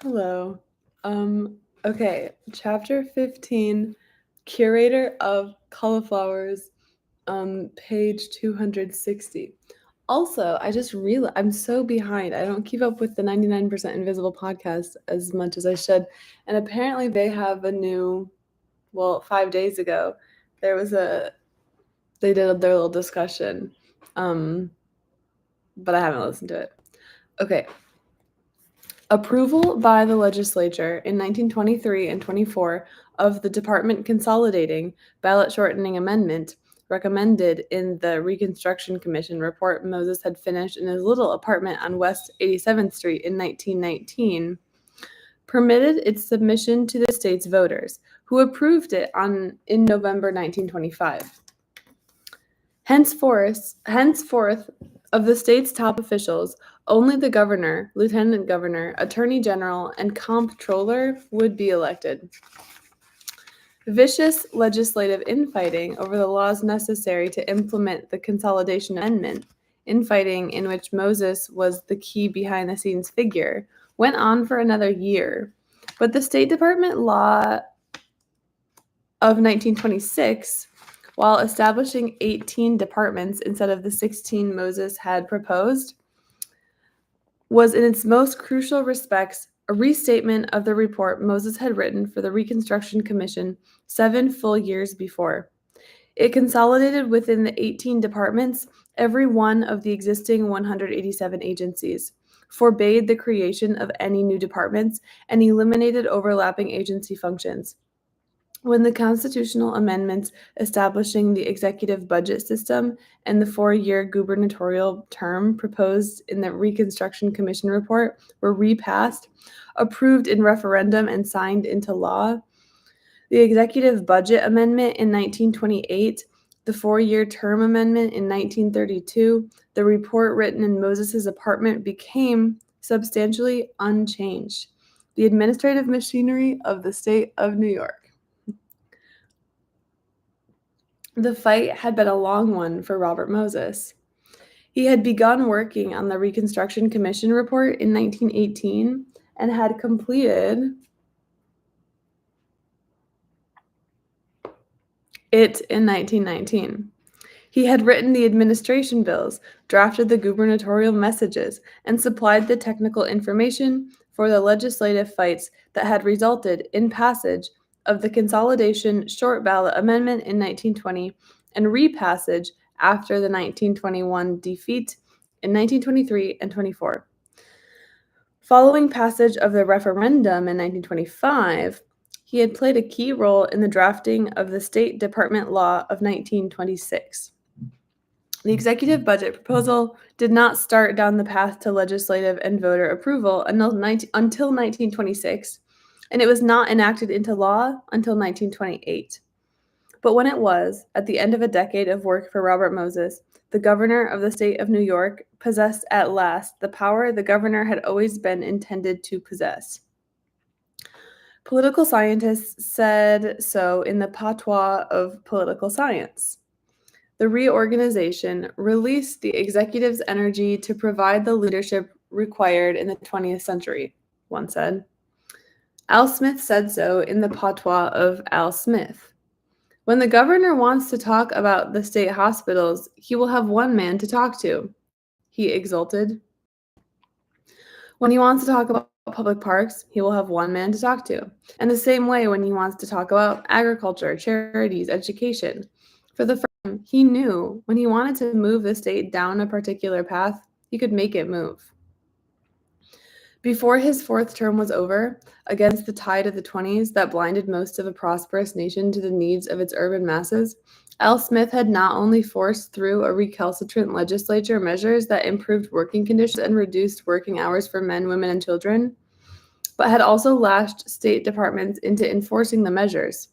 Hello. Okay, chapter 15, Curator of Cauliflowers, page 260. Also, I just realized I'm so behind. I don't keep up with the 99% Invisible podcast as much as I should. And apparently they have a new, well, 5 days ago, there was they did their little discussion. Um, but I haven't listened to it. Okay, approval by the legislature in 1923 and 24 of the Department Consolidating Ballot Shortening Amendment recommended in the Reconstruction Commission report Moses had finished in his little apartment on West 87th Street in 1919 permitted its submission to the state's voters, who approved it in November 1925. Henceforth, of the state's top officials, only the governor, lieutenant governor, attorney general, and comptroller would be elected. Vicious legislative infighting over the laws necessary to implement the Consolidation Amendment, infighting in which Moses was the key behind the scenes figure, went on for another year. But the State Department law of 1926, while establishing 18 departments instead of the 16 Moses had proposed, was in its most crucial respects a restatement of the report Moses had written for the Reconstruction Commission 7 full years before. It consolidated within the 18 departments every one of the existing 187 agencies, forbade the creation of any new departments, and eliminated overlapping agency functions. When the constitutional amendments establishing the executive budget system and the 4-year gubernatorial term proposed in the Reconstruction Commission report were repassed, approved in referendum, and signed into law, the executive budget amendment in 1928, the 4-year term amendment in 1932, the report written in Moses's apartment became substantially unchanged. The administrative machinery of the state of New York. The fight had been a long one for Robert Moses. He had begun working on the Reconstruction Commission report in 1918 and had completed it in 1919. He had written the administration bills, drafted the gubernatorial messages, and supplied the technical information for the legislative fights that had resulted in passage of the Consolidation Short Ballot Amendment in 1920 and repassage after the 1921 defeat in 1923 and 24. Following passage of the referendum in 1925, he had played a key role in the drafting of the State Department Law of 1926. The executive budget proposal did not start down the path to legislative and voter approval until 1926, and it was not enacted into law until 1928. But when it was, at the end of a decade of work for Robert Moses, the governor of the state of New York possessed at last the power the governor had always been intended to possess. Political scientists said so in the patois of political science. The reorganization released the executive's energy to provide the leadership required in the 20th century, one said. Al Smith said so in the patois of Al Smith. When the governor wants to talk about the state hospitals, he will have one man to talk to, he exulted. When he wants to talk about public parks, he will have one man to talk to. And the same way when he wants to talk about agriculture, charities, education. For the first time, he knew when he wanted to move the state down a particular path, he could make it move. Before his 4th term was over, against the tide of the 20s that blinded most of a prosperous nation to the needs of its urban masses, Al Smith had not only forced through a recalcitrant legislature measures that improved working conditions and reduced working hours for men, women, and children, but had also lashed state departments into enforcing the measures.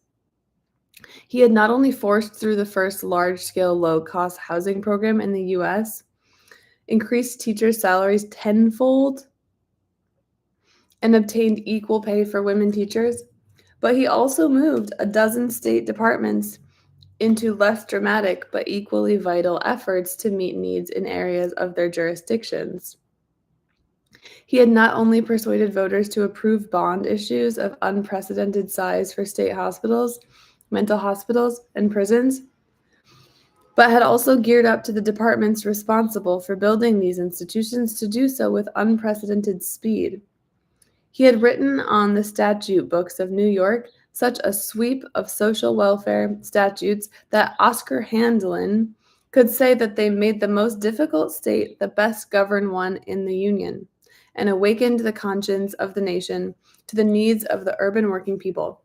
He had not only forced through the first large-scale low-cost housing program in the U.S., increased teachers' salaries tenfold, and obtained equal pay for women teachers, but he also moved a dozen state departments into less dramatic but equally vital efforts to meet needs in areas of their jurisdictions. He had not only persuaded voters to approve bond issues of unprecedented size for state hospitals, mental hospitals, and prisons, but had also geared up to the departments responsible for building these institutions to do so with unprecedented speed. He had written on the statute books of New York such a sweep of social welfare statutes that Oscar Handlin could say that they made the most difficult state the best governed one in the Union, and awakened the conscience of the nation to the needs of the urban working people.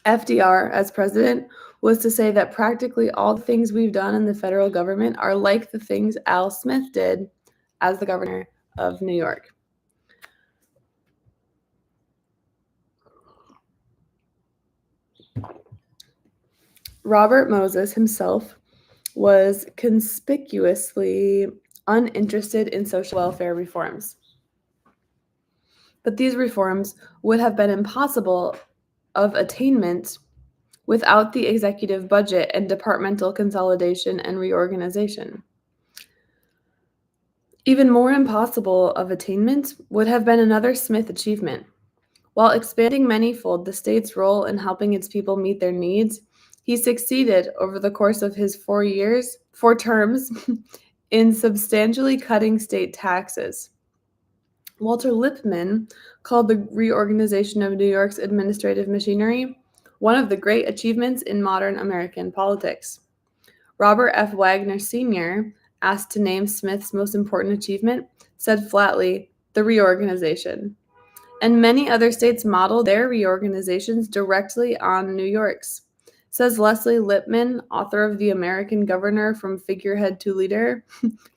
FDR, as president, was to say that practically all the things we've done in the federal government are like the things Al Smith did as the governor of New York. Robert Moses himself was conspicuously uninterested in social welfare reforms. But these reforms would have been impossible of attainment without the executive budget and departmental consolidation and reorganization. Even more impossible of attainment would have been another Smith achievement. While expanding manyfold the state's role in helping its people meet their needs, he succeeded over the course of his 4 terms, in substantially cutting state taxes. Walter Lippmann called the reorganization of New York's administrative machinery one of the great achievements in modern American politics. Robert F. Wagner Sr., asked to name Smith's most important achievement, said flatly, the reorganization. And many other states modeled their reorganizations directly on New York's. Says Leslie Lippmann, author of The American Governor from Figurehead to Leader,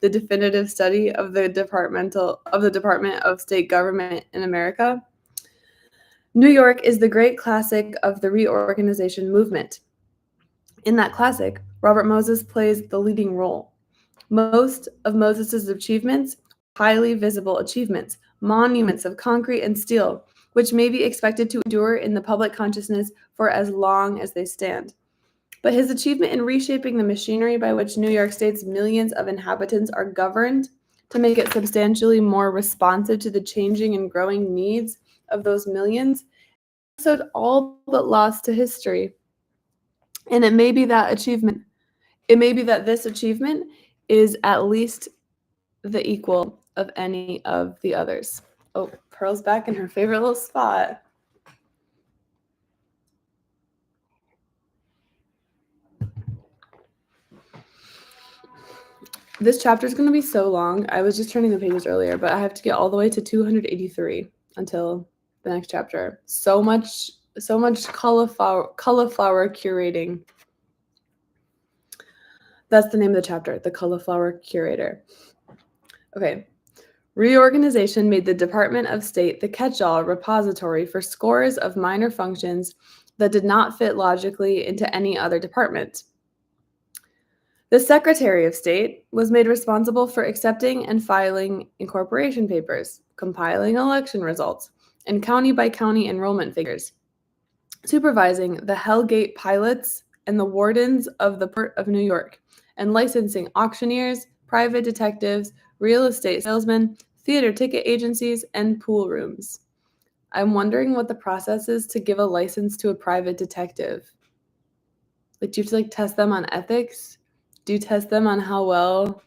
the definitive study of the Department of State Government in America. New York is the great classic of the reorganization movement. In that classic, Robert Moses plays the leading role. Most of Moses's achievements, highly visible achievements, monuments of concrete and steel, which may be expected to endure in the public consciousness for as long as they stand. But his achievement in reshaping the machinery by which New York State's millions of inhabitants are governed to make it substantially more responsive to the changing and growing needs of those millions, is all but lost to history. And it may be that this achievement is at least the equal of any of the others. Oh, Pearl's back in her favorite little spot. This chapter is going to be so long. I was just turning the pages earlier, but I have to get all the way to 283 until the next chapter. So much cauliflower curating. That's the name of the chapter, the cauliflower curator. Okay. Reorganization made the Department of State the catch-all repository for scores of minor functions that did not fit logically into any other department. The Secretary of State was made responsible for accepting and filing incorporation papers, compiling election results, and county-by-county enrollment figures, supervising the Hellgate pilots and the wardens of the Port of New York, and licensing auctioneers, private detectives, real estate salesmen, theater ticket agencies, and pool rooms. I'm wondering what the process is to give a license to a private detective. Like, do you have to test them on ethics? Do you test them on how well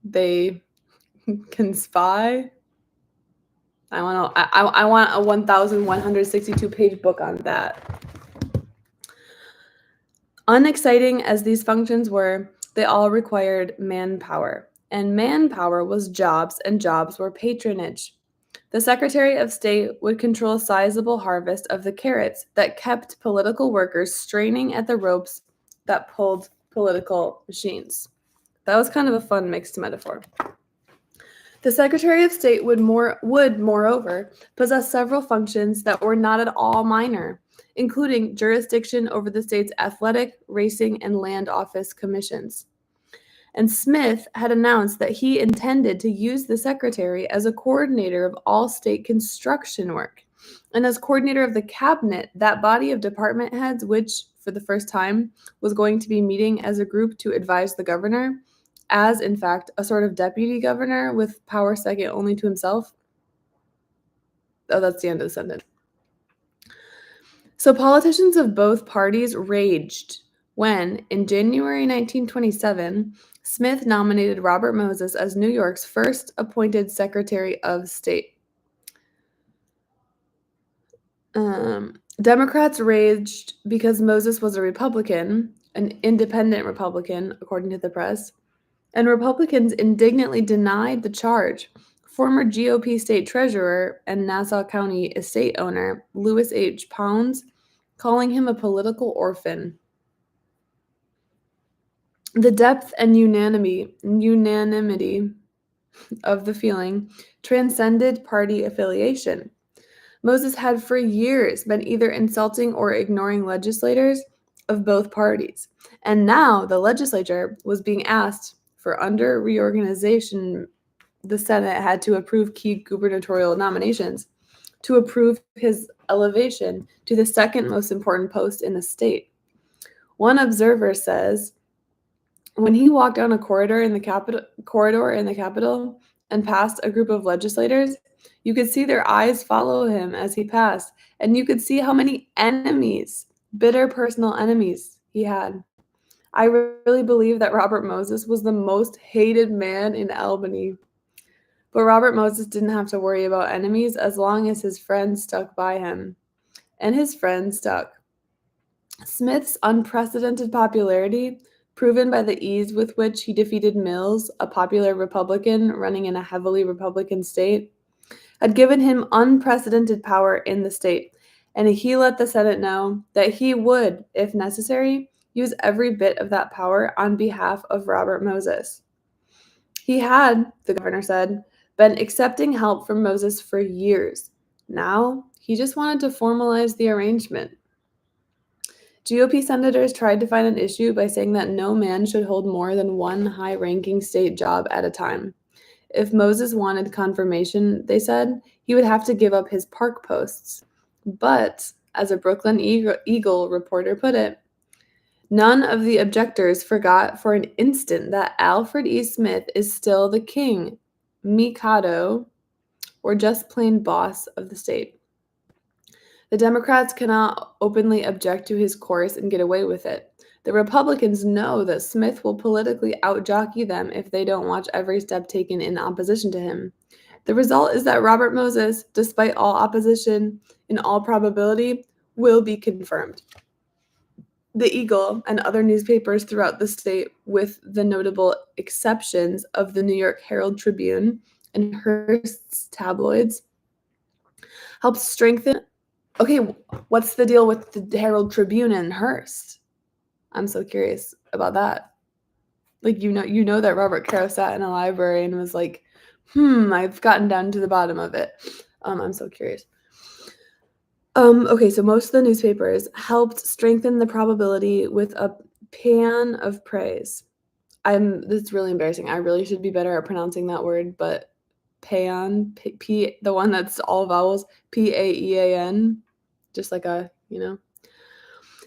they can spy? I want a 1,162-page book on that. Unexciting as these functions were, they all required manpower. And manpower was jobs, and jobs were patronage. The Secretary of State would control a sizable harvest of the carrots that kept political workers straining at the ropes that pulled political machines. That was kind of a fun mixed metaphor. The Secretary of State would moreover, possess several functions that were not at all minor, including jurisdiction over the state's athletic, racing, and land office commissions. And Smith had announced that he intended to use the secretary as a coordinator of all state construction work, and as coordinator of the cabinet, that body of department heads, which, for the first time, was going to be meeting as a group to advise the governor, as, in fact, a sort of deputy governor with power second only to himself. Oh, that's the end of the sentence. So politicians of both parties raged when, in January 1927, Smith nominated Robert Moses as New York's first appointed Secretary of State. Democrats raged because Moses was a Republican, an independent Republican, according to the press, and Republicans indignantly denied the charge. Former GOP state treasurer and Nassau County estate owner Louis H. Pounds, calling him a political orphan. The depth and unanimity of the feeling transcended party affiliation. Moses had for years been either insulting or ignoring legislators of both parties, and now the legislature was being asked for under reorganization. The Senate had to approve key gubernatorial nominations to approve his elevation to the second most important post in the state. One observer says, when he walked down a corridor in the Capitol and past a group of legislators, you could see their eyes follow him as he passed, and you could see how many enemies, bitter personal enemies, he had. I really believe that Robert Moses was the most hated man in Albany. But Robert Moses didn't have to worry about enemies as long as his friends stuck by him. And his friends stuck. Smith's unprecedented popularity, proven by the ease with which he defeated Mills, a popular Republican running in a heavily Republican state, had given him unprecedented power in the state, and he let the Senate know that he would, if necessary, use every bit of that power on behalf of Robert Moses. He had, the governor said, been accepting help from Moses for years. Now, he just wanted to formalize the arrangement. GOP senators tried to find an issue by saying that no man should hold more than one high-ranking state job at a time. If Moses wanted confirmation, they said, he would have to give up his park posts. But, as a Brooklyn Eagle reporter put it, none of the objectors forgot for an instant that Alfred E. Smith is still the king, Mikado, or just plain boss of the state. The Democrats cannot openly object to his course and get away with it. The Republicans know that Smith will politically outjockey them if they don't watch every step taken in opposition to him. The result is that Robert Moses, despite all opposition, in all probability, will be confirmed. The Eagle and other newspapers throughout the state, with the notable exceptions of the New York Herald Tribune and Hearst's tabloids, helped strengthen. Okay, what's the deal with the Herald Tribune and Hearst? I'm so curious about that. Like, you know that Robert Caro sat in a library and was like, I've gotten down to the bottom of it. I'm so curious. Okay, so most of the newspapers helped strengthen the probability with a pan of praise. This is really embarrassing. I really should be better at pronouncing that word, but pan, P, the one that's all vowels, P-A-E-A-N, just like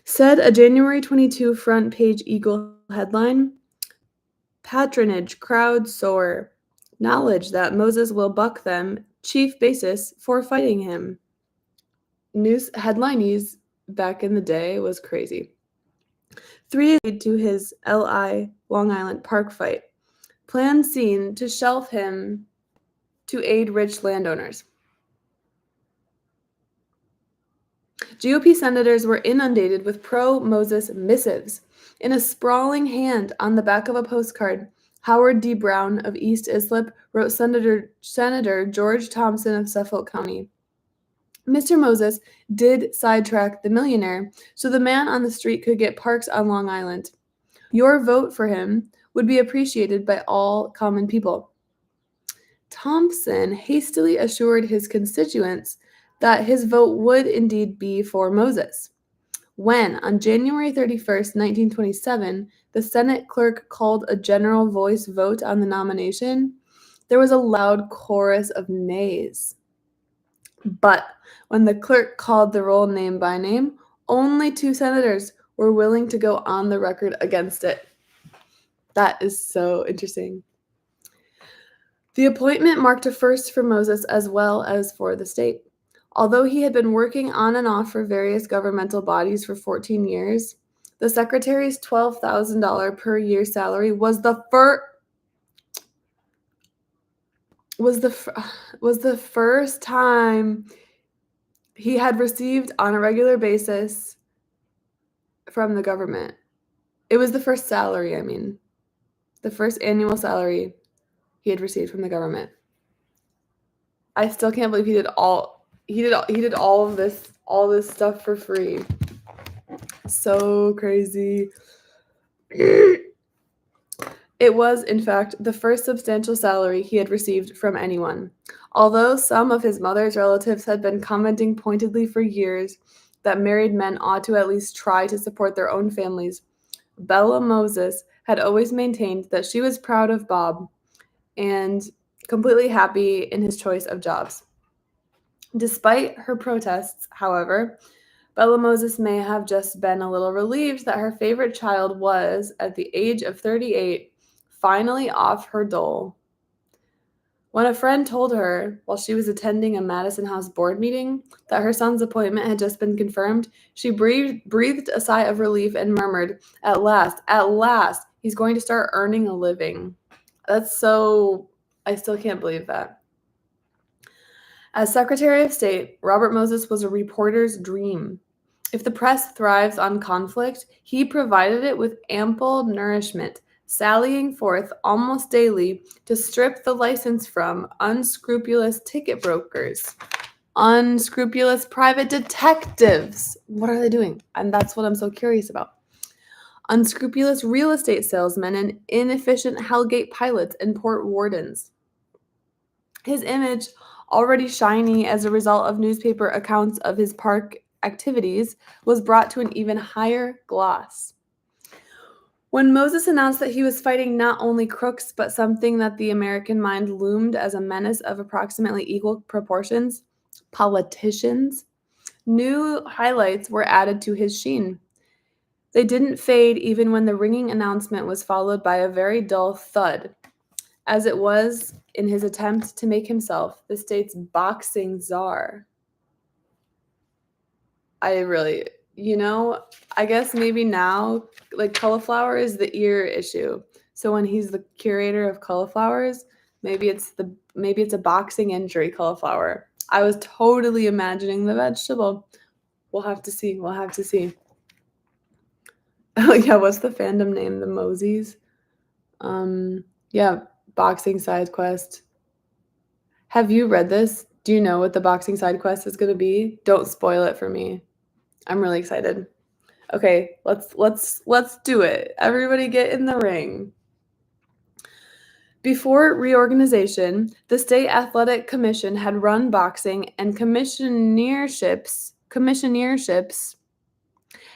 said a January 22 front page Eagle headline, patronage crowd soar, knowledge that Moses will buck them, chief basis for fighting him. News headlinees back in the day was crazy. 3 days to his L.I. Long Island Park fight, plan seen to shelf him to aid rich landowners. GOP senators were inundated with pro-Moses missives. In a sprawling hand on the back of a postcard, Howard D. Brown of East Islip wrote Senator George Thompson of Suffolk County, Mr. Moses did sidetrack the millionaire so the man on the street could get parks on Long Island. Your vote for him would be appreciated by all common people. Thompson hastily assured his constituents that his vote would indeed be for Moses. When, on January 31st, 1927, the Senate clerk called a general voice vote on the nomination, there was a loud chorus of nays. But when the clerk called the roll name by name, only 2 senators were willing to go on the record against it. That is so interesting. The appointment marked a first for Moses as well as for the state. Although he had been working on and off for various governmental bodies for 14 years, the secretary's $12,000 per year salary was the first time he had received on a regular basis from the government. It was the first salary, I mean, the first annual salary he had received from the government. I still can't believe he did all of this stuff for free. So crazy. It was, in fact, the first substantial salary he had received from anyone. Although some of his mother's relatives had been commenting pointedly for years that married men ought to at least try to support their own families, Bella Moses had always maintained that she was proud of Bob and completely happy in his choice of jobs. Despite her protests, however, Bella Moses may have just been a little relieved that her favorite child was, at the age of 38, finally off her dole. When a friend told her, while she was attending a Madison House board meeting, that her son's appointment had just been confirmed, she breathed a sigh of relief and murmured, at last, he's going to start earning a living. I still can't believe that. As Secretary of State, Robert Moses was a reporter's dream. If the press thrives on conflict, he provided it with ample nourishment, sallying forth almost daily to strip the license from unscrupulous ticket brokers, unscrupulous private detectives. What are they doing? And that's what I'm so curious about. Unscrupulous real estate salesmen and inefficient Hellgate pilots and port wardens. His image, already shiny as a result of newspaper accounts of his park activities, was brought to an even higher gloss. When Moses announced that he was fighting not only crooks, but something that the American mind loomed as a menace of approximately equal proportions, politicians, new highlights were added to his sheen. They didn't fade even when the ringing announcement was followed by a very dull thud, as it was in his attempt to make himself the state's boxing czar. I guess maybe now, like, cauliflower is the ear issue. So when he's the curator of cauliflowers, maybe it's a boxing injury cauliflower. I was totally imagining the vegetable. We'll have to see. Oh yeah, what's the fandom name? The Moseys? Yeah, boxing side quest. Have you read this? Do you know what the boxing side quest is going to be? Don't spoil it for me. I'm really excited. Okay, let's do it. Everybody get in the ring. Before reorganization, the State Athletic Commission had run boxing, and commissioneerships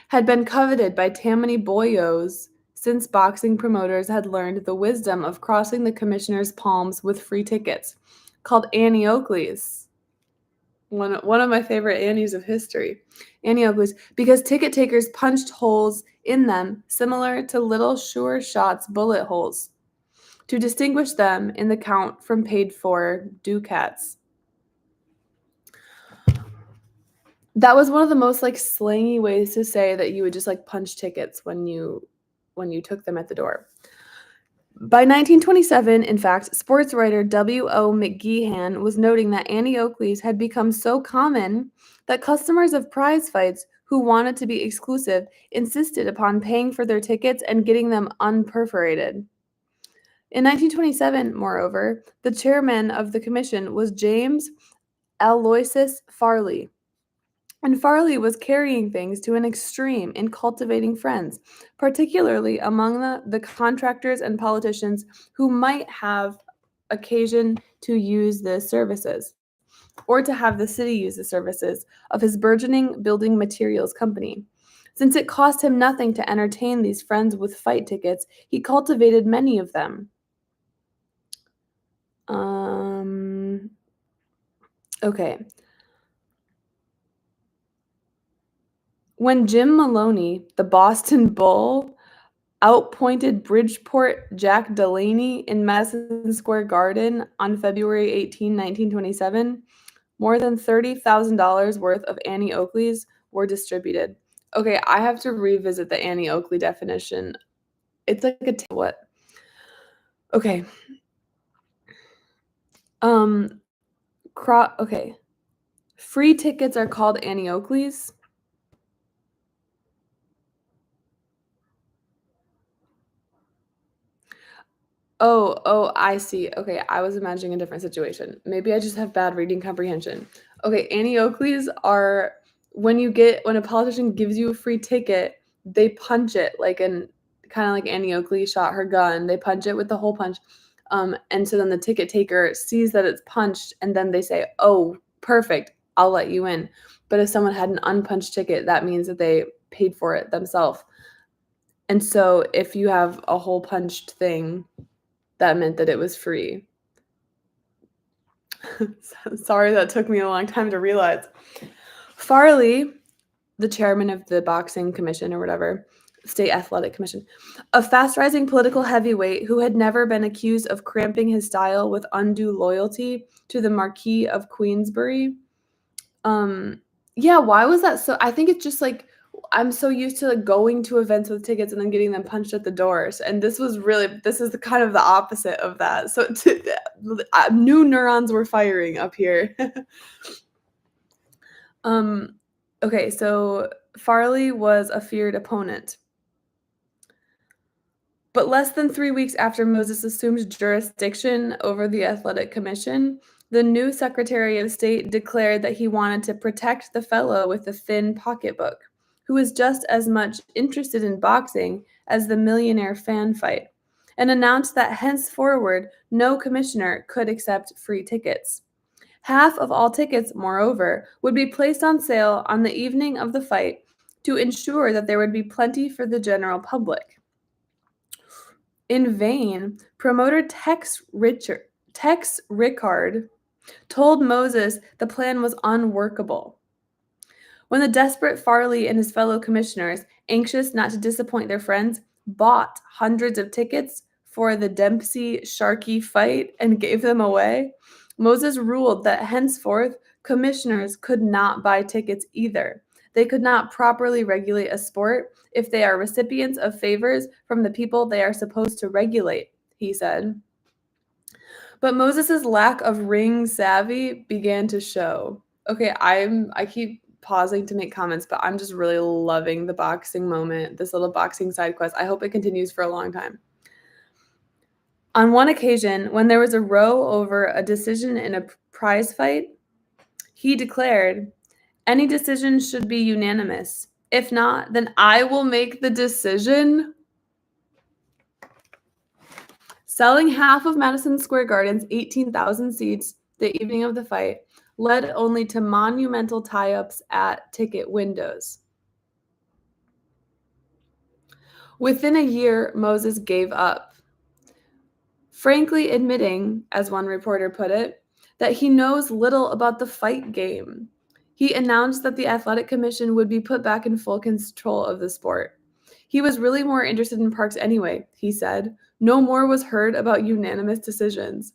had been coveted by Tammany boyos since boxing promoters had learned the wisdom of crossing the commissioner's palms with free tickets, called Annie Oakley's. One of my favorite Annies of history. Annie Oakley's, because ticket takers punched holes in them similar to Little Sure Shot's bullet holes to distinguish them in the count from paid-for ducats. That was one of the most slangy ways to say that you would just punch tickets when you took them at the door. By 1927, in fact, sports writer W.O. McGeehan was noting that Annie Oakley's had become so common that customers of prize fights who wanted to be exclusive insisted upon paying for their tickets and getting them unperforated. In 1927, moreover, the chairman of the commission was James Aloysius Farley. And Farley was carrying things to an extreme in cultivating friends, particularly among the contractors and politicians who might have occasion to use the services, or to have the city use the services of his burgeoning building materials company. Since it cost him nothing to entertain these friends with fight tickets, he cultivated many of them. Okay. When Jim Maloney, the Boston Bull, outpointed Bridgeport Jack Delaney in Madison Square Garden on February 18, 1927, more than $30,000 worth of Annie Oakleys were distributed. Okay, I have to revisit the Annie Oakley definition. It's like what? Okay. Okay. Free tickets are called Annie Oakleys. Oh, I see. Okay, I was imagining a different situation. Maybe I just have bad reading comprehension. Okay, Annie Oakleys are when a politician gives you a free ticket, they punch it like kind of like Annie Oakley shot her gun. They punch it with the hole punch. And so then the ticket taker sees that it's punched and then they say, "Oh, perfect. I'll let you in." But if someone had an unpunched ticket, that means that they paid for it themselves. And so if you have a hole punched thing, that meant that it was free. Sorry that took me a long time to realize. Farley, the chairman of the boxing commission or whatever, state athletic commission, a fast-rising political heavyweight who had never been accused of cramping his style with undue loyalty to the Marquis of Queensberry. Yeah, why was that so? I think it's just like I'm so used to like going to events with tickets and then getting them punched at the doors, and this is the kind of the opposite of that. So new neurons were firing up here. Okay, so Farley was a feared opponent. But less than 3 weeks after Moses assumed jurisdiction over the athletic commission, the new Secretary of State declared that he wanted to protect the fellow with the thin pocketbook, who was just as much interested in boxing as the millionaire fan fight, and announced that henceforward no commissioner could accept free tickets. Half of all tickets, moreover, would be placed on sale on the evening of the fight to ensure that there would be plenty for the general public. In vain, promoter Tex Rickard told Moses the plan was unworkable. When the desperate Farley and his fellow commissioners, anxious not to disappoint their friends, bought hundreds of tickets for the Dempsey-Sharkey fight and gave them away, Moses ruled that henceforth commissioners could not buy tickets either. They could not properly regulate a sport if they are recipients of favors from the people they are supposed to regulate, he said. But Moses's lack of ring savvy began to show. Okay, I keep pausing to make comments, but I'm just really loving the boxing moment, this little boxing side quest. I hope it continues for a long time. On one occasion, when there was a row over a decision in a prize fight, he declared, "Any decision should be unanimous. If not, then I will make the decision." Selling half of Madison Square Garden's 18,000 seats the evening of the fight led only to monumental tie-ups at ticket windows. Within a year, Moses gave up, frankly admitting, as one reporter put it, that he knows little about the fight game. He announced that the athletic commission would be put back in full control of the sport. He was really more interested in parks anyway, he said. No more was heard about unanimous decisions.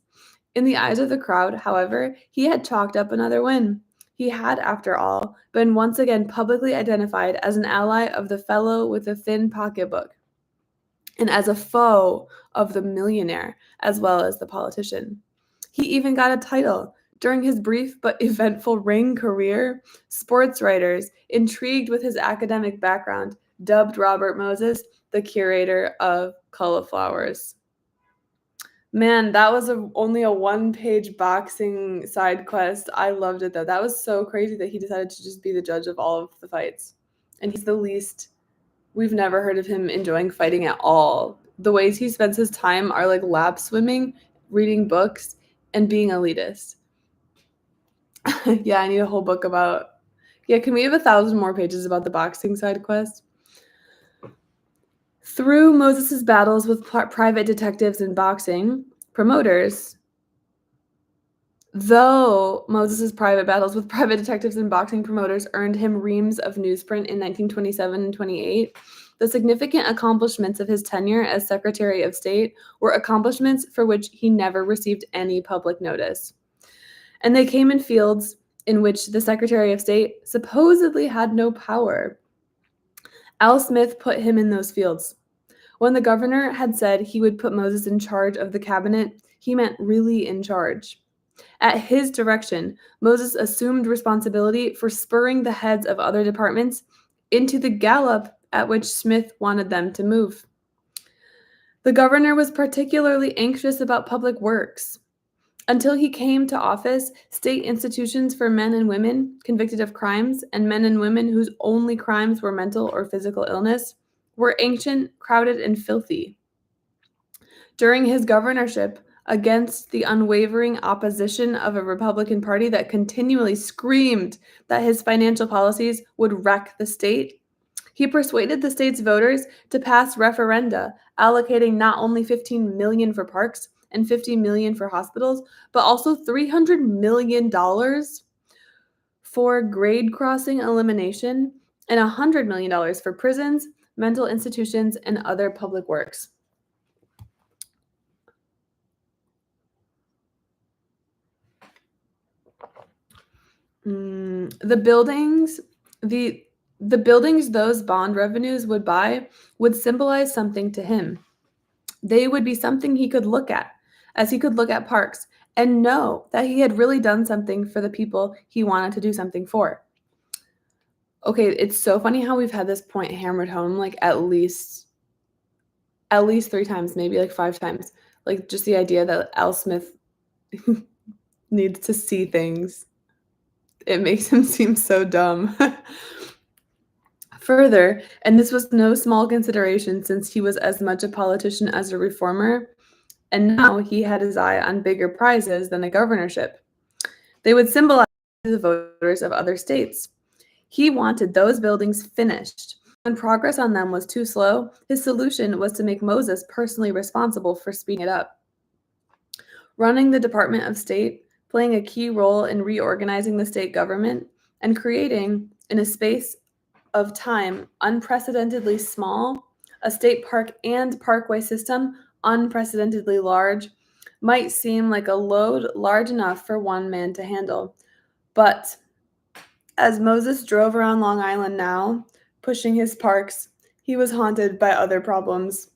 In the eyes of the crowd, however, he had chalked up another win. He had, after all, been once again publicly identified as an ally of the fellow with the thin pocketbook, and as a foe of the millionaire as well as the politician. He even got a title. During his brief but eventful ring career, sports writers, intrigued with his academic background, dubbed Robert Moses the curator of cauliflowers. Man, that was only a one-page boxing side quest. I loved it, though. That was so crazy that he decided to just be the judge of all of the fights. And he's the least... We've never heard of him enjoying fighting at all. The ways he spends his time are like lap swimming, reading books, and being elitist. Yeah, I need a whole book about... Yeah, can we have 1,000 more pages about the boxing side quest? Through Moses's battles with private detectives and boxing promoters, though Moses's private battles with private detectives and boxing promoters earned him reams of newsprint in 1927 and 28, The significant accomplishments of his tenure as Secretary of State were accomplishments for which he never received any public notice. And they came in fields in which the Secretary of State supposedly had no power. Al Smith put him in those fields. When the governor had said he would put Moses in charge of the cabinet, he meant really in charge. At his direction, Moses assumed responsibility for spurring the heads of other departments into the gallop at which Smith wanted them to move. The governor was particularly anxious about public works. Until he came to office, state institutions for men and women convicted of crimes and men and women whose only crimes were mental or physical illness were ancient, crowded, and filthy. During his governorship, against the unwavering opposition of a Republican Party that continually screamed that his financial policies would wreck the state, he persuaded the state's voters to pass referenda allocating not only $15 million for parks and $50 million for hospitals, but also $300 million for grade crossing elimination and $100 million for prisons, mental institutions, and other public works. The buildings those bond revenues would buy would symbolize something to him. They would be something he could look at, as he could look at parks, and know that he had really done something for the people he wanted to do something for. Okay, it's so funny how we've had this point hammered home like at least 3 times, maybe like 5 times. Like just the idea that Al Smith needs to see things. It makes him seem so dumb. Further, and this was no small consideration since he was as much a politician as a reformer, and now he had his eye on bigger prizes than a governorship. They would symbolize the voters of other states. He wanted those buildings finished. When progress on them was too slow, his solution was to make Moses personally responsible for speeding it up. Running the Department of State, playing a key role in reorganizing the state government, and creating, in a space of time unprecedentedly small, a state park and parkway system unprecedentedly large, might seem like a load large enough for one man to handle. But as Moses drove around Long Island now, pushing his parks, he was haunted by other problems.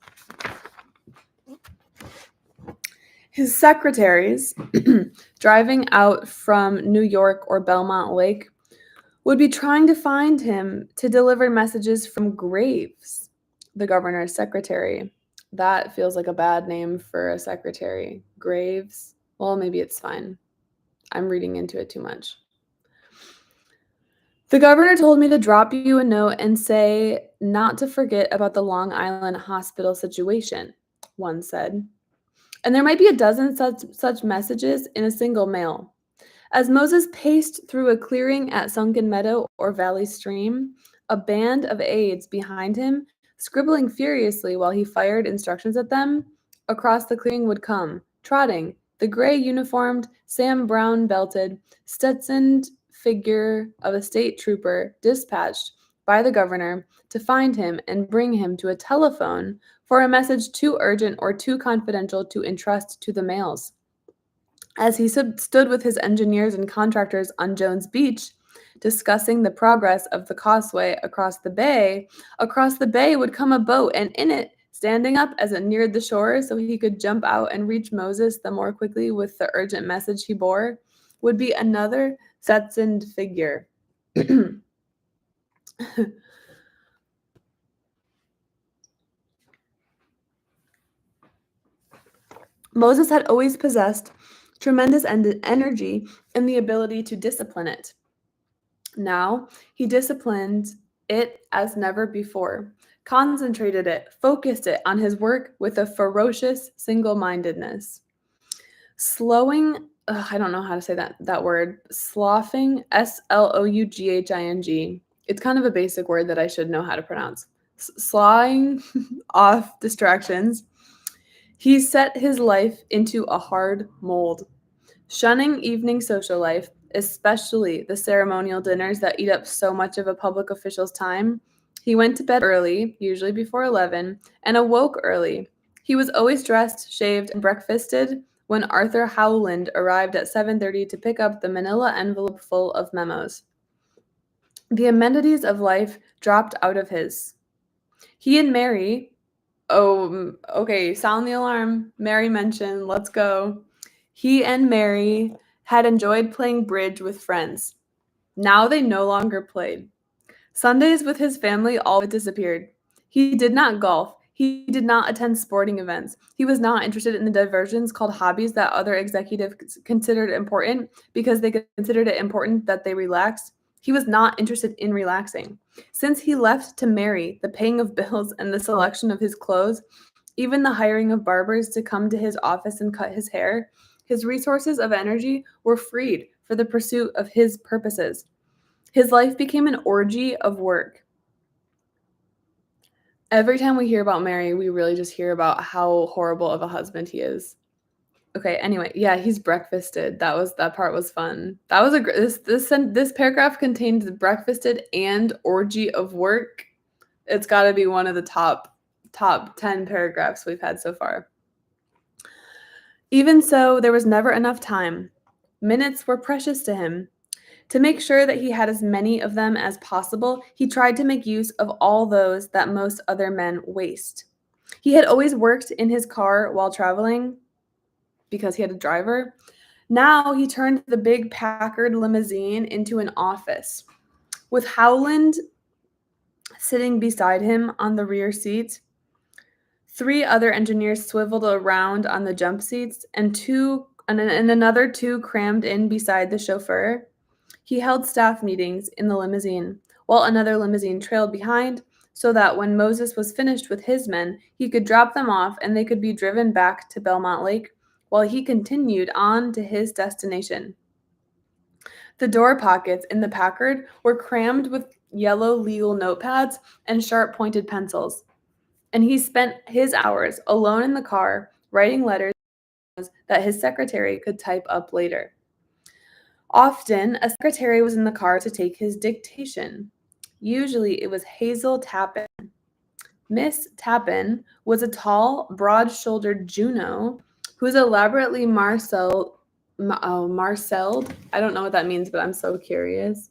His secretaries, driving out from New York or Belmont Lake, would be trying to find him to deliver messages from Graves, the governor's secretary. That feels like a bad name for a secretary. Graves? Well, maybe it's fine. I'm reading into it too much. The governor told me to drop you a note and say not to forget about the Long Island hospital situation, one said. And there might be a dozen such messages in a single mail. As Moses paced through a clearing at Sunken Meadow or Valley Stream, a band of aides behind him, scribbling furiously while he fired instructions at them, across the clearing would come, trotting, the gray uniformed, Sam Brown belted, Stetsoned figure of a state trooper dispatched by the governor to find him and bring him to a telephone for a message too urgent or too confidential to entrust to the mails. As he stood with his engineers and contractors on Jones Beach, discussing the progress of the causeway across the bay would come a boat, and in it, standing up as it neared the shore so he could jump out and reach Moses the more quickly with the urgent message he bore, would be another Stetsoned figure. Moses had always possessed tremendous energy and the ability to discipline it. Now, he disciplined it as never before, concentrated it, focused it on his work with a ferocious single-mindedness. I don't know how to say that word, sloughing, Sloughing. It's kind of a basic word that I should know how to pronounce. Sloughing off distractions. He set his life into a hard mold, shunning evening social life, especially the ceremonial dinners that eat up so much of a public official's time, He went to bed early, usually before 11, and awoke early. He was always dressed, shaved, and breakfasted when Arthur Howland arrived at 7:30 to pick up the manila envelope full of memos. The amenities of life dropped out of his. He and Mary, oh, okay, sound the alarm. Mary mentioned, let's go. He and Mary had enjoyed playing bridge with friends. Now they no longer played. Sundays with his family all but disappeared. He did not golf. He did not attend sporting events. He was not interested in the diversions called hobbies that other executives considered important because they considered it important that they relaxed. He was not interested in relaxing. Since he left to marry, the paying of bills and the selection of his clothes, even the hiring of barbers to come to his office and cut his hair, his resources of energy were freed for the pursuit of his purposes. His life became an orgy of work. Every time we hear about Mary, we really just hear about how horrible of a husband he is. Okay, anyway, yeah, he's breakfasted. That part was fun. That was this paragraph contained breakfasted and orgy of work. It's got to be one of the top 10 paragraphs we've had so far. Even so, there was never enough time. Minutes were precious to him. To make sure that he had as many of them as possible, he tried to make use of all those that most other men waste. He had always worked in his car while traveling because he had a driver. Now he turned the big Packard limousine into an office. With Howland sitting beside him on the rear seat, 3 other engineers swiveled around on the jump seats, and another 2 crammed in beside the chauffeur. He held staff meetings in the limousine, while another limousine trailed behind, so that when Moses was finished with his men, he could drop them off and they could be driven back to Belmont Lake while he continued on to his destination. The door pockets in the Packard were crammed with yellow legal notepads and sharp-pointed pencils, and he spent his hours alone in the car writing letters that his secretary could type up later. Often, a secretary was in the car to take his dictation. Usually, it was Hazel Tappan. Miss Tappan was a tall, broad-shouldered Juno who was elaborately marcelled. I don't know what that means, but I'm so curious.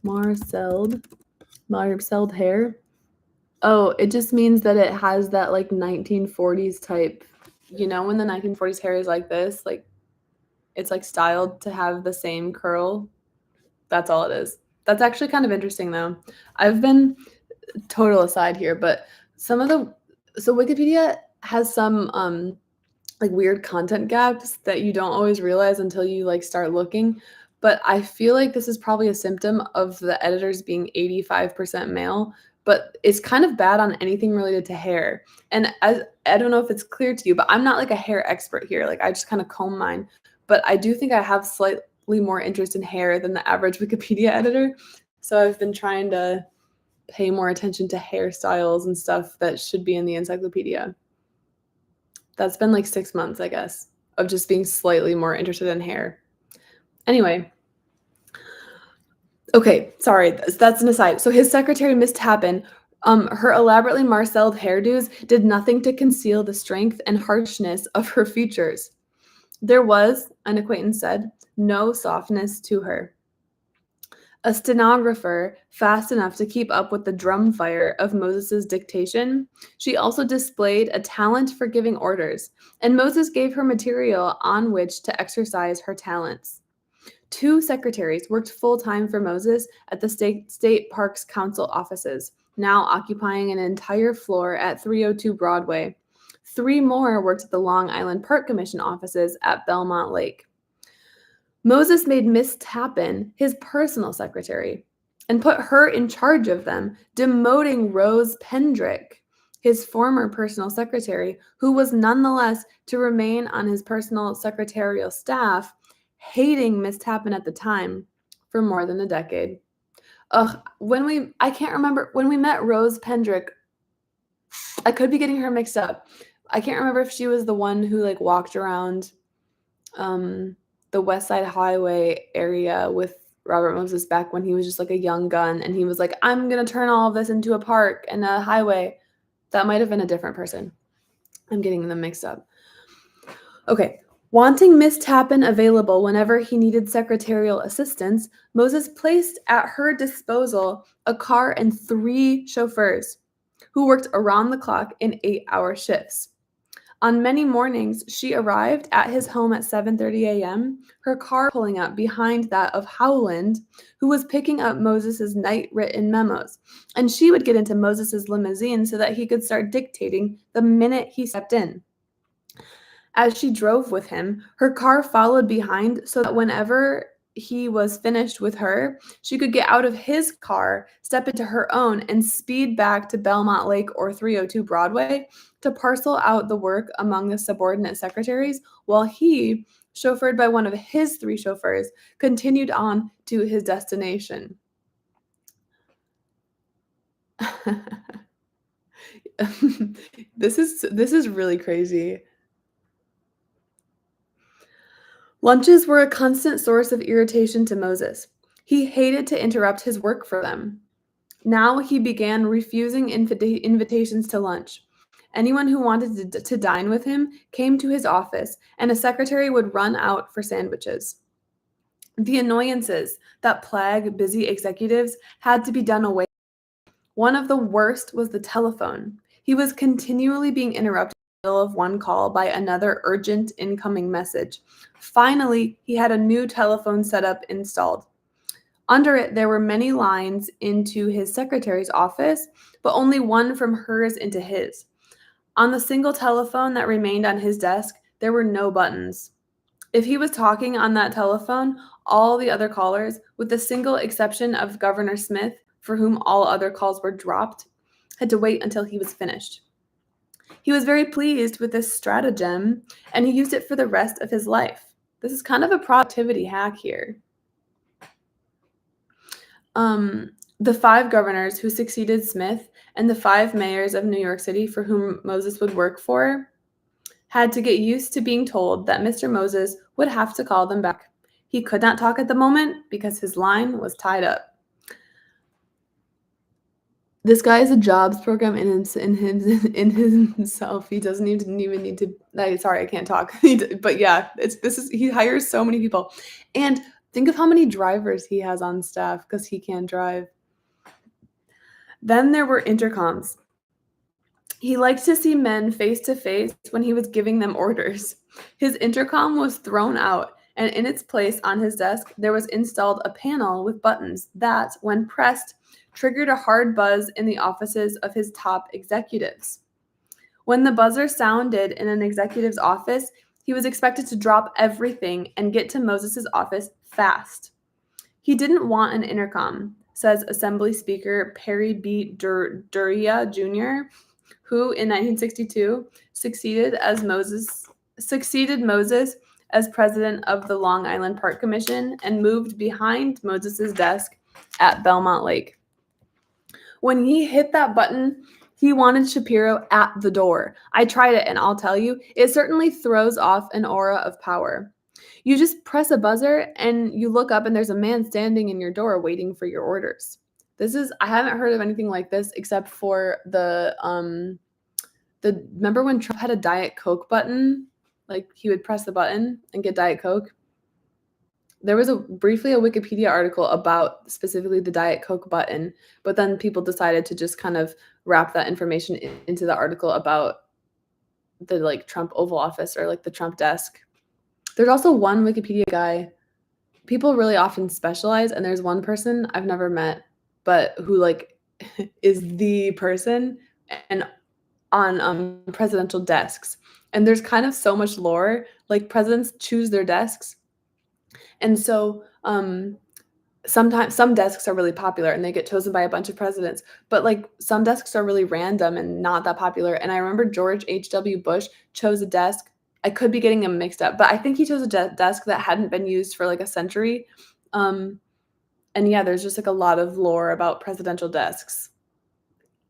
Marcelled, marcelled hair. Oh, it just means that it has that like 1940s type. You know, when the 1940s hair is like this, like it's like styled to have the same curl. That's all it is. That's actually kind of interesting though. I've been total aside here, but so Wikipedia has some like weird content gaps that you don't always realize until you like start looking. But I feel like this is probably a symptom of the editors being 85% male, but it's kind of bad on anything related to hair. And I don't know if it's clear to you, but I'm not like a hair expert here. Like I just kind of comb mine. But I do think I have slightly more interest in hair than the average Wikipedia editor. So I've been trying to pay more attention to hairstyles and stuff that should be in the encyclopedia. That's been like 6 months, I guess, of just being slightly more interested in hair. Anyway. Okay, sorry, that's an aside. So his secretary, Miss Tappan, her elaborately marcelled hairdos did nothing to conceal the strength and harshness of her features. There was, an acquaintance said, no softness to her. A stenographer, fast enough to keep up with the drum fire of Moses' dictation, she also displayed a talent for giving orders, and Moses gave her material on which to exercise her talents. 2 secretaries worked full-time for Moses at the State Parks Council offices, now occupying an entire floor at 302 Broadway. 3 more worked at the Long Island Park Commission offices at Belmont Lake. Moses made Miss Tappan his personal secretary and put her in charge of them, demoting Rose Pendrick, his former personal secretary, who was nonetheless to remain on his personal secretarial staff, hating Miss Tappan at the time for more than a decade. I can't remember, when we met Rose Pendrick, I could be getting her mixed up. I can't remember if she was the one who walked around the West Side Highway area with Robert Moses back when he was just like a young gun and he was like, I'm going to turn all of this into a park and a highway. That might have been a different person. I'm getting them mixed up. Okay. Wanting Miss Tappan available whenever he needed secretarial assistance, Moses placed at her disposal a car and 3 chauffeurs who worked around the clock in 8-hour shifts. On many mornings, she arrived at his home at 7:30 a.m., her car pulling up behind that of Howland, who was picking up Moses's night-written memos, and she would get into Moses's limousine so that he could start dictating the minute he stepped in. As she drove with him, her car followed behind so that whenever he was finished with her, she could get out of his car, step into her own, and speed back to Belmont Lake or 302 Broadway to parcel out the work among the subordinate secretaries, while he, chauffeured by one of his 3 chauffeurs, continued on to his destination. This is really crazy. Lunches were a constant source of irritation to Moses. He hated to interrupt his work for them. Now he began refusing invitations to lunch. Anyone who wanted to dine with him came to his office, and a secretary would run out for sandwiches. The annoyances that plague busy executives had to be done away with. One of the worst was the telephone. He was continually being interrupted in the middle of one call by another urgent incoming message. Finally, he had a new telephone setup installed. Under it, there were many lines into his secretary's office, but only one from hers into his. On the single telephone that remained on his desk, there were no buttons. If he was talking on that telephone, all the other callers, with the single exception of Governor Smith, for whom all other calls were dropped, had to wait until he was finished. He was very pleased with this stratagem, and he used it for the rest of his life. This is kind of a productivity hack here. The 5 governors who succeeded Smith and the 5 mayors of New York City for whom Moses would work for had to get used to being told that Mr. Moses would have to call them back. He could not talk at the moment because his line was tied up. This guy is a jobs program in himself. He doesn't even need to. Sorry, I can't talk. But yeah, he hires so many people, and think of how many drivers he has on staff because he can't drive. Then there were intercoms. He liked to see men face to face when he was giving them orders. His intercom was thrown out, and in its place on his desk, there was installed a panel with buttons that, when pressed, triggered a hard buzz in the offices of his top executives. When the buzzer sounded in an executive's office, he was expected to drop everything and get to Moses's office fast. He didn't want an intercom, says Assembly Speaker Perry B. Duryea Jr., who in 1962 succeeded Moses as president of the Long Island Park Commission and moved behind Moses's desk at Belmont Lake. When he hit that button, he wanted Shapiro at the door. I tried it, and I'll tell you, it certainly throws off an aura of power. You just press a buzzer, and you look up, and there's a man standing in your door waiting for your orders. I haven't heard of anything like this except for remember when Trump had a Diet Coke button? Like, he would press the button and get Diet Coke. There was briefly a Wikipedia article about specifically the Diet Coke button, but then people decided to just kind of wrap that information into the article about the Trump Oval Office or the Trump desk. There's also one Wikipedia guy. People really often specialize, and there's one person I've never met, but who is the person and on presidential desks. And there's kind of so much lore. Presidents choose their desks. And so sometimes some desks are really popular and they get chosen by a bunch of presidents, but some desks are really random and not that popular. And I remember George H.W. Bush chose a desk. I could be getting them mixed up, but I think he chose a desk that hadn't been used for a century. And yeah, there's just a lot of lore about presidential desks.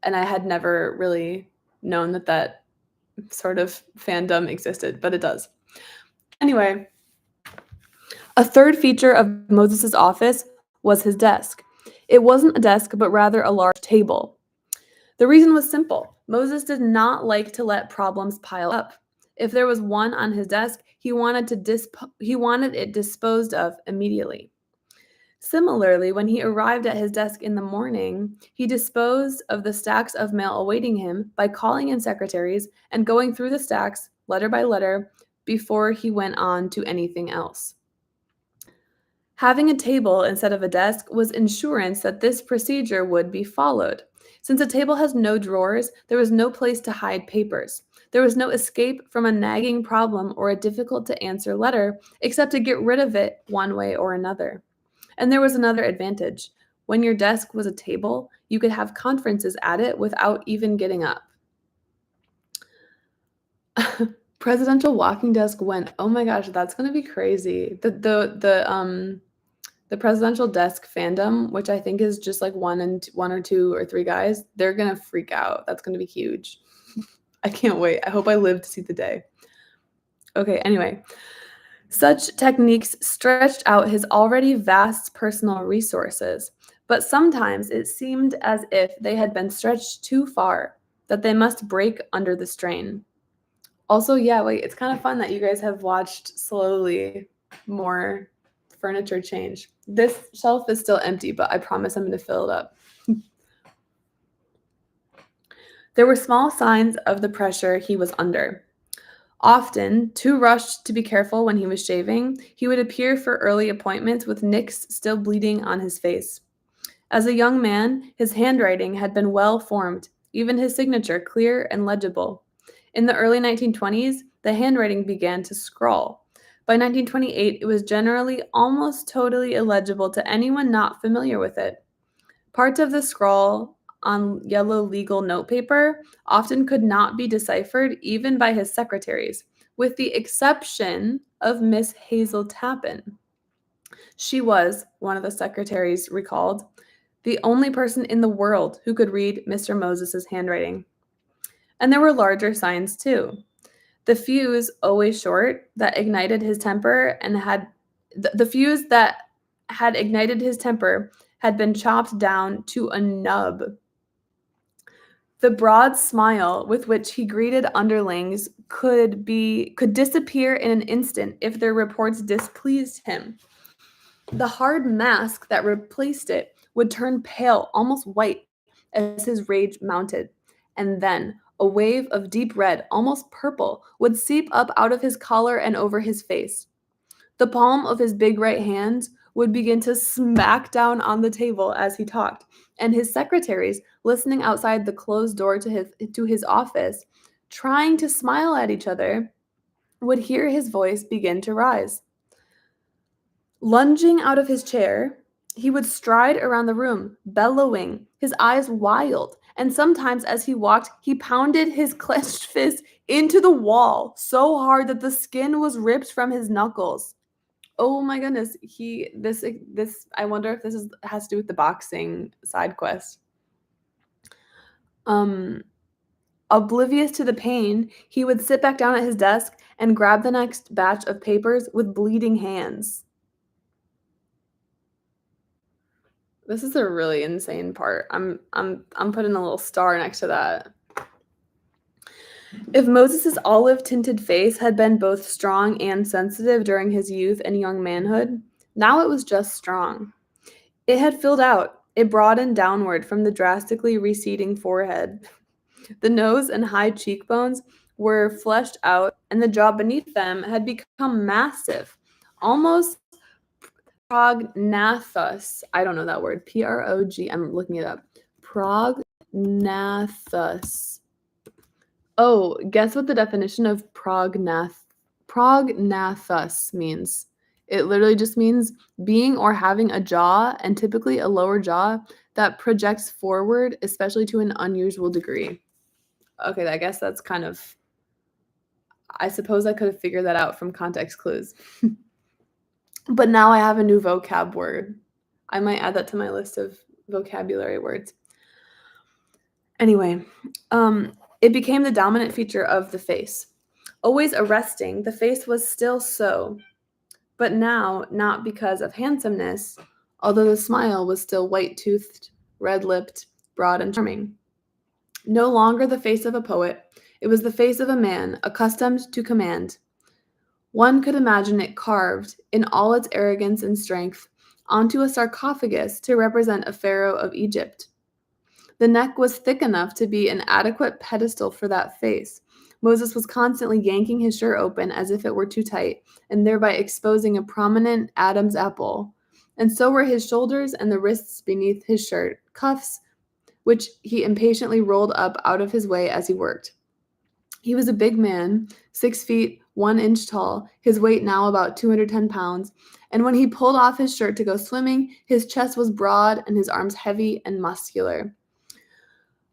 And I had never really known that sort of fandom existed, but it does. Anyway, a third feature of Moses's office was his desk. It wasn't a desk, but rather a large table. The reason was simple. Moses did not like to let problems pile up. If there was one on his desk, he wanted it disposed of immediately. Similarly, when he arrived at his desk in the morning, he disposed of the stacks of mail awaiting him by calling in secretaries and going through the stacks, letter by letter, before he went on to anything else. Having a table instead of a desk was insurance that this procedure would be followed. Since a table has no drawers, there was no place to hide papers. There was no escape from a nagging problem or a difficult to answer letter, except to get rid of it one way or another. And there was another advantage. When your desk was a table, you could have conferences at it without even getting up. Presidential walking desk went, oh my gosh, that's gonna be crazy. The presidential desk fandom, which I think is just like one or two or three guys, they're gonna freak out. That's gonna be huge. I can't wait. I hope I live to see the day. Okay, anyway. Such techniques stretched out his already vast personal resources, but sometimes it seemed as if they had been stretched too far, that they must break under the strain. Also, yeah, wait, it's kind of fun that you guys have watched slowly more furniture change. This shelf is still empty, but I promise I'm going to fill it up. There were small signs of the pressure he was under. Often, too rushed to be careful when he was shaving, he would appear for early appointments with nicks still bleeding on his face. As a young man, his handwriting had been well formed, even his signature clear and legible. In the early 1920s, the handwriting began to scrawl. By 1928, it was generally almost totally illegible to anyone not familiar with it. Parts of the scrawl on yellow legal notepaper often could not be deciphered even by his secretaries, with the exception of Miss Hazel Tappan. She was, one of the secretaries recalled, the only person in the world who could read Mr. Moses's handwriting. And there were larger signs too. The fuse, always short, that ignited his temper and had the fuse that had ignited his temper had been chopped down to a nub. The broad smile with which he greeted underlings could disappear in an instant if their reports displeased him. The hard mask that replaced it would turn pale, almost white, as his rage mounted. And then a wave of deep red, almost purple, would seep up out of his collar and over his face. The palm of his big right hand would begin to smack down on the table as he talked, and his secretaries, listening outside the closed door to his office, trying to smile at each other, would hear his voice begin to rise. Lunging out of his chair, he would stride around the room, bellowing, his eyes wild, and sometimes as he walked, he pounded his clenched fist into the wall so hard that the skin was ripped from his knuckles. Oh my goodness, this I wonder if this has to do with the boxing side quest. Oblivious to the pain, he would sit back down at his desk and grab the next batch of papers with bleeding hands. This is a really insane part. I'm putting a little star next to that. If Moses's olive-tinted face had been both strong and sensitive during his youth and young manhood, now it was just strong. It had filled out. It broadened downward from the drastically receding forehead. The nose and high cheekbones were fleshed out, and the jaw beneath them had become massive, almost prognathous. I don't know that word. I'm looking it up. Prognathous. Oh, guess what the definition of prognathous means? It literally just means being or having a jaw, and typically a lower jaw, that projects forward, especially to an unusual degree. Okay, I guess that's kind of... I suppose I could have figured that out from context clues. But now I have a new vocab word. I might add that to my list of vocabulary words. Anyway, it became the dominant feature of the face. Always arresting, the face was still so. But now, not because of handsomeness, although the smile was still white-toothed, red-lipped, broad and charming. No longer the face of a poet, it was the face of a man accustomed to command. One could imagine it carved, in all its arrogance and strength, onto a sarcophagus to represent a pharaoh of Egypt. The neck was thick enough to be an adequate pedestal for that face. Moses was constantly yanking his shirt open as if it were too tight, and thereby exposing a prominent Adam's apple. And so were his shoulders and the wrists beneath his shirt, cuffs, which he impatiently rolled up out of his way as he worked. He was a big man, 6 feet, 1 inch tall, his weight now about 210 pounds, and when he pulled off his shirt to go swimming, his chest was broad and his arms heavy and muscular.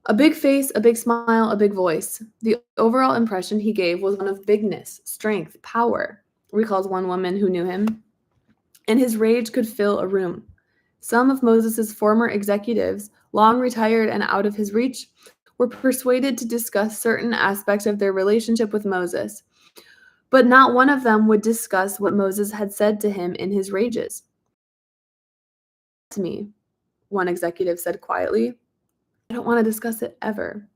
A big face, a big smile, a big voice. The overall impression he gave was one of bigness, strength, power, recalls one woman who knew him. And his rage could fill a room. Some of Moses's former executives, long retired and out of his reach, were persuaded to discuss certain aspects of their relationship with Moses. But not one of them would discuss what Moses had said to him in his rages. To me, one executive said quietly, I don't want to discuss it ever.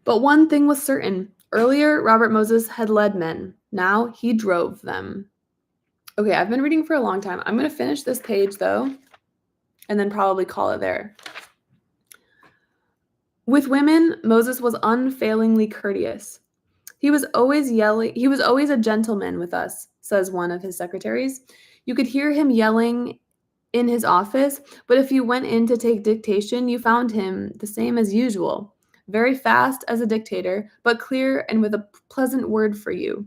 But one thing was certain. Earlier, Robert Moses had led men. Now he drove them. Okay, I've been reading for a long time. I'm going to finish this page, though, and then probably call it there. With women, Moses was unfailingly courteous. He was always a gentleman with us, says one of his secretaries. You could hear him yelling in his office, but if you went in to take dictation, you found him the same as usual, very fast as a dictator, but clear and with a pleasant word for you.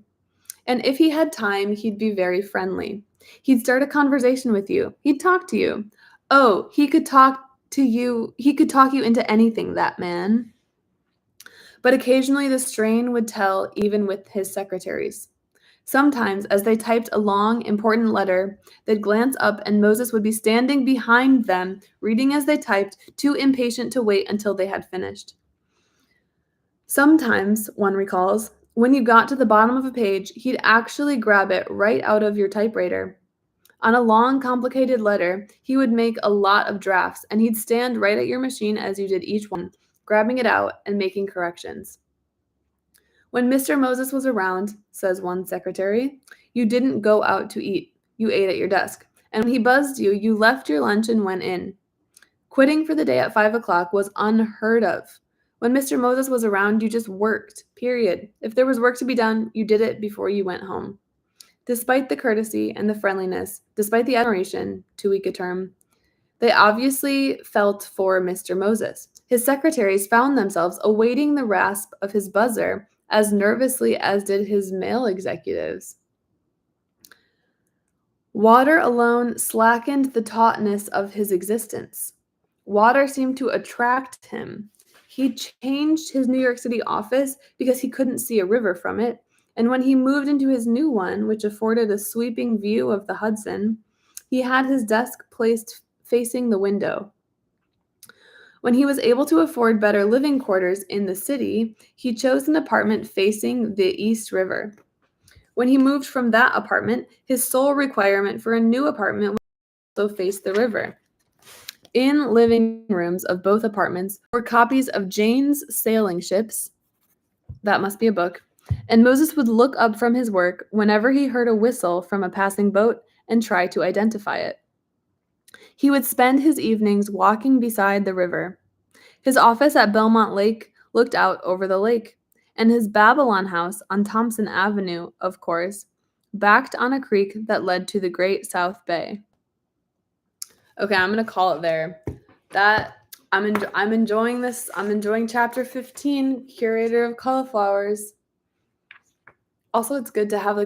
And if he had time, he'd be very friendly. He'd start a conversation with you. He'd talk to you. Oh, he could talk to you. He could talk you into anything, that man. But occasionally the strain would tell even with his secretaries. Sometimes, as they typed a long, important letter, they'd glance up and Moses would be standing behind them, reading as they typed, too impatient to wait until they had finished. Sometimes, one recalls, when you got to the bottom of a page, he'd actually grab it right out of your typewriter. On a long, complicated letter, he would make a lot of drafts, and he'd stand right at your machine as you did each one, grabbing it out and making corrections. When Mr. Moses was around, says one secretary, you didn't go out to eat. You ate at your desk. And when he buzzed you, you left your lunch and went in. Quitting for the day at 5 o'clock was unheard of. When Mr. Moses was around, you just worked, period. If there was work to be done, you did it before you went home. Despite the courtesy and the friendliness, despite the admiration, too weak a term, they obviously felt for Mr. Moses. His secretaries found themselves awaiting the rasp of his buzzer as nervously as did his male executives. Water alone slackened the tautness of his existence. Water seemed to attract him. He changed his New York City office because he couldn't see a river from it, and when he moved into his new one, which afforded a sweeping view of the Hudson, he had his desk placed facing the window. When he was able to afford better living quarters in the city, he chose an apartment facing the East River. When he moved from that apartment, his sole requirement for a new apartment was to also face the river. In living rooms of both apartments were copies of Jane's Sailing Ships, that must be a book, and Moses would look up from his work whenever he heard a whistle from a passing boat and try to identify it. He would spend his evenings walking beside the river. His office at Belmont Lake looked out over the lake, and his Babylon house on Thompson Avenue, of course, backed on a creek that led to the Great South Bay. Okay, I'm going to call it there. I'm enjoying this. I'm enjoying chapter 15, Curator of Cauliflowers. Also, it's good to have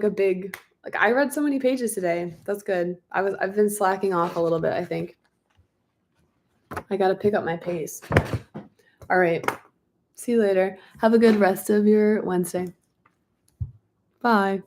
I read so many pages today. That's good. I've been slacking off a little bit, I think. I got to pick up my pace. All right. See you later. Have a good rest of your Wednesday. Bye.